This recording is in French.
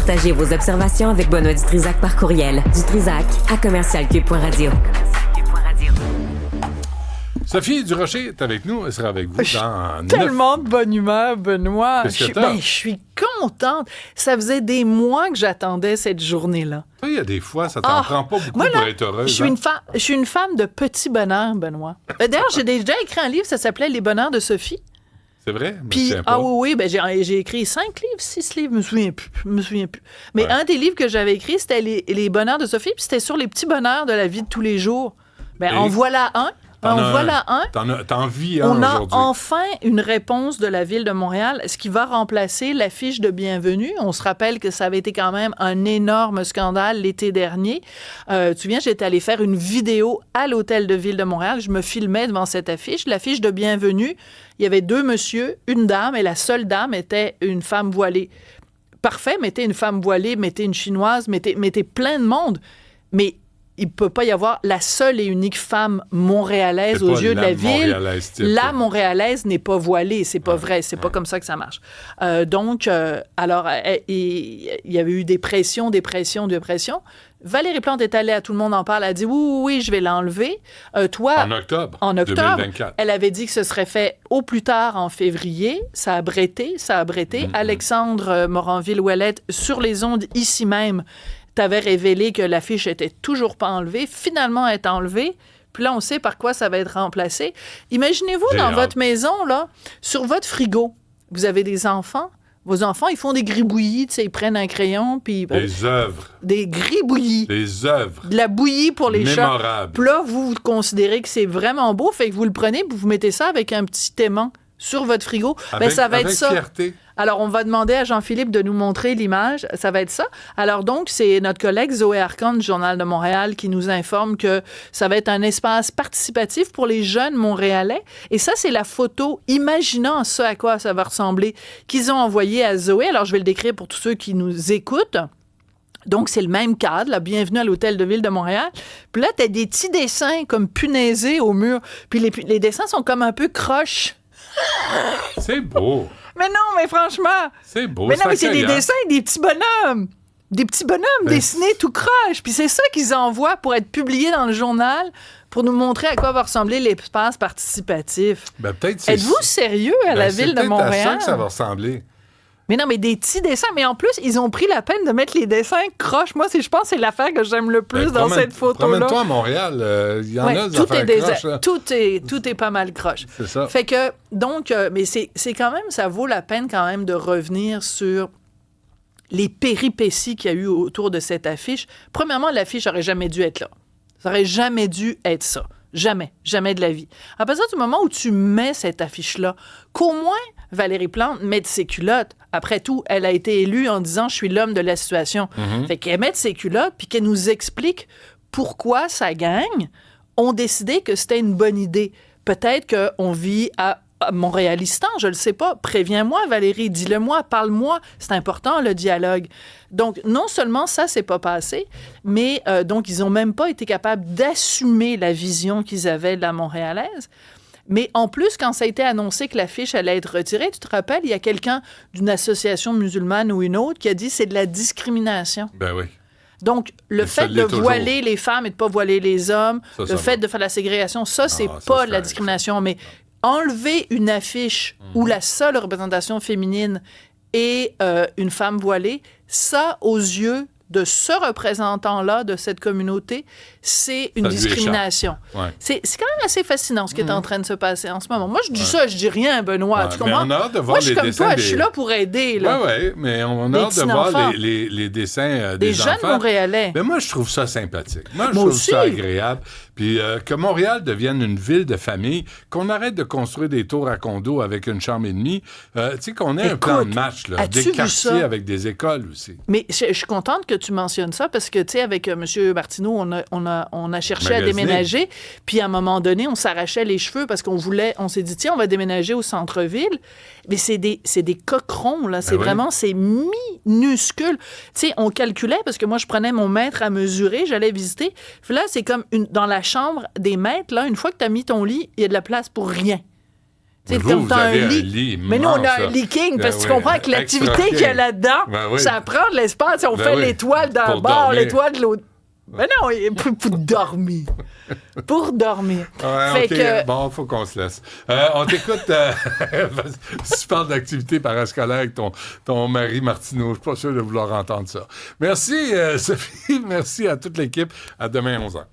Partagez vos observations avec Benoît Dutrisac par courriel. dutrisac@commercialcube.radio. Sophie Durocher est avec nous. Elle sera avec vous dans Tellement de bonne humeur, Benoît. Qu'est-ce que t'as? Je suis contente. Ça faisait des mois que j'attendais cette journée-là. Il y a des fois, ça t'en prend pas beaucoup pour être heureuse. Je suis une femme de petit bonheur, Benoît. D'ailleurs, j'ai déjà écrit un livre, ça s'appelait Les bonheurs de Sophie. C'est vrai? Puis, j'ai écrit 5 livres, 6 livres, je me souviens plus. Mais un des livres que j'avais écrit, c'était les bonheurs de Sophie, puis c'était sur les petits bonheurs de la vie de tous les jours. En voilà un. T'en envie un On a aujourd'hui. enfin une réponse de la Ville de Montréal, ce qui va remplacer l'affiche de bienvenue. On se rappelle que ça avait été quand même un énorme scandale l'été dernier. Tu te souviens, j'étais allée faire une vidéo à l'hôtel de Ville de Montréal. Je me filmais devant cette affiche. L'affiche de bienvenue, il y avait 2 messieurs, une dame, et la seule dame était une femme voilée. Parfait, mettez une femme voilée, mettez une chinoise, mettez plein de monde. Mais il ne peut pas y avoir la seule et unique femme montréalaise aux yeux de la ville. La montréalaise n'est pas voilée. C'est pas vrai. C'est pas comme ça que ça marche. Donc, il y avait eu des pressions. Valérie Plante est allée à Tout le monde en parle. Elle a dit oui, je vais l'enlever. En octobre 2024. Elle avait dit que ce serait fait au plus tard en février. Ça a bretté. Alexandre Moranville-Ouellette, sur les ondes ici même, t'avais révélé que l'affiche était toujours pas enlevée. Finalement, elle est enlevée. Puis là, on sait par quoi ça va être remplacé. Imaginez-vous dans votre maison, là, sur votre frigo, vous avez des enfants. Vos enfants, ils font des gribouillis, tu sais, ils prennent un crayon, puis... Des œuvres. Des gribouillis. Des œuvres. De la bouillie pour les chats. Mémorables. Puis là, vous considérez que c'est vraiment beau, fait que vous le prenez, puis vous mettez ça avec un petit aimant sur votre frigo. Ça va être ça. Fierté. Alors, on va demander à Jean-Philippe de nous montrer l'image. Ça va être ça. Alors donc, c'est notre collègue Zoé Arcand du Journal de Montréal qui nous informe que ça va être un espace participatif pour les jeunes Montréalais. Et ça, c'est la photo imaginant ce à quoi ça va ressembler qu'ils ont envoyé à Zoé. Alors, je vais le décrire pour tous ceux qui nous écoutent. Donc, c'est le même cadre, là, bienvenue à l'Hôtel de Ville de Montréal. Puis là, t'as des petits dessins comme punaisés au mur. Puis les dessins sont comme un peu croches. C'est beau. Mais non, mais franchement. C'est beau. Mais non, mais c'est des dessins, des petits bonhommes. Des petits bonhommes dessinés tout croche. Puis c'est ça qu'ils envoient pour être publiés dans le journal, pour nous montrer à quoi va ressembler l'espace participatif. Peut-être Êtes-vous sérieux à la Ville de Montréal? C'est à ça que ça va ressembler. Mais non, mais des petits dessins. Mais en plus, ils ont pris la peine de mettre les dessins croches. Moi, je pense que c'est l'affaire que j'aime le plus dans cette photo-là. Promène-toi à Montréal. Il y en a des affaires croches. Tout est pas mal croche. C'est ça. Fait que, donc, mais c'est quand même, ça vaut la peine quand même de revenir sur les péripéties qu'il y a eu autour de cette affiche. Premièrement, l'affiche n'aurait jamais dû être là. Ça n'aurait jamais dû être ça. Jamais. Jamais de la vie. À partir du moment où tu mets cette affiche-là, qu'au moins Valérie Plante mette ses culottes. Après tout, elle a été élue en disant « je suis l'homme de la situation ». Fait qu'elle mette ses culottes puis qu'elle nous explique pourquoi sa gang ont décidé que c'était une bonne idée. Peut-être qu'on vit à Montréalistan, je le sais pas. Préviens-moi, Valérie, dis-le-moi, parle-moi. C'est important, le dialogue. Donc, non seulement ça, c'est pas passé, mais donc, ils ont même pas été capables d'assumer la vision qu'ils avaient de la Montréalaise. Mais en plus, quand ça a été annoncé que l'affiche allait être retirée, tu te rappelles, il y a quelqu'un d'une association musulmane ou une autre qui a dit c'est de la discrimination. Ben oui. Donc, le fait de voiler les femmes et de pas voiler les hommes, le fait de faire la ségrégation, ça, c'est pas de la discrimination. Mais enlever une affiche où la seule représentation féminine est une femme voilée, ça, aux yeux de ce représentant-là, de cette communauté, c'est une discrimination. Ouais. C'est quand même assez fascinant ce qui est en train de se passer en ce moment. Moi, je dis ça, je dis rien, Benoît. Tu comprends? Mais on a hâte de voir moi, je suis comme toi, je suis là pour aider. Oui, mais on a hâte de voir les dessins des jeunes enfants. Montréalais. Mais moi, je trouve ça sympathique. Moi, je trouve ça agréable. Puis que Montréal devienne une ville de famille, qu'on arrête de construire des tours à condos avec une chambre et demie, tu sais, qu'on ait un plan de match, là, des quartiers avec des écoles aussi. Mais je suis contente que tu mentionnes ça parce que, tu sais, avec M. Martineau, on a cherché à déménager, puis à un moment donné, on s'arrachait les cheveux parce on s'est dit, tiens, on va déménager au centre-ville. Mais c'est des coquerons, là. C'est vraiment, c'est minuscule. Tu sais, on calculait parce que moi, je prenais mon mètre à mesurer, j'allais visiter. Puis là, c'est comme dans la chambre des maîtres, là, une fois que tu as mis ton lit, il y a de la place pour rien. Tu sais, vous, comme vous avez un un lit. lit Mais nous, on a immense, un là. lit king, parce que tu Ben comprends oui, que l'activité extra qu'il y a king. là-dedans, Ben oui. ça prend de l'espace. On Ben fait oui. l'étoile d'un Pour bord, dormir. l'étoile de l'autre. Mais non, pour dormir. Pour dormir. Ouais, Fait OK. que- Bon, faut qu'on se laisse. On t'écoute. Si tu parles d'activité parascolaire avec ton mari Martineau, je suis pas sûr de vouloir entendre ça. Merci, Sophie. Merci à toute l'équipe. À demain, 11h.